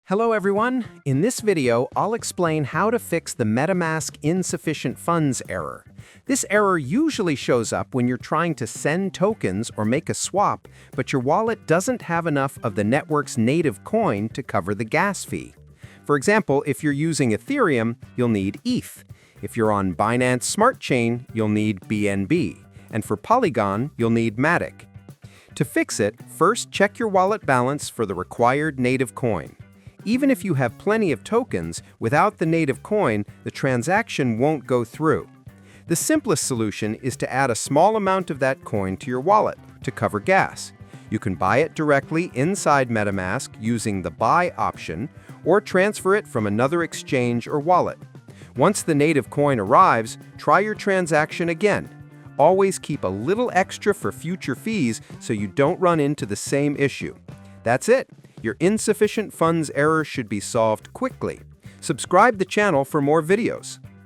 Hello everyone! In this video, I'll explain how to fix the MetaMask Insufficient Funds error. This error usually shows up when you're trying to send tokens or make a swap, but your wallet doesn't have enough of the network's native coin to cover the gas fee. For example, if you're using Ethereum, you'll need ETH. If you're on Binance Smart Chain, you'll need BNB. And for Polygon, you'll need Matic. To fix it, first check your wallet balance for the required native coin. Even if you have plenty of tokens, without the native coin, the transaction won't go through. The simplest solution is to add a small amount of that coin to your wallet to cover gas. You can buy it directly inside MetaMask using the Buy option, or transfer it from another exchange or wallet. Once the native coin arrives, try your transaction again. Always keep a little extra for future fees so you don't run into the same issue. That's it. Your insufficient funds error should be solved quickly. Subscribe the channel for more videos.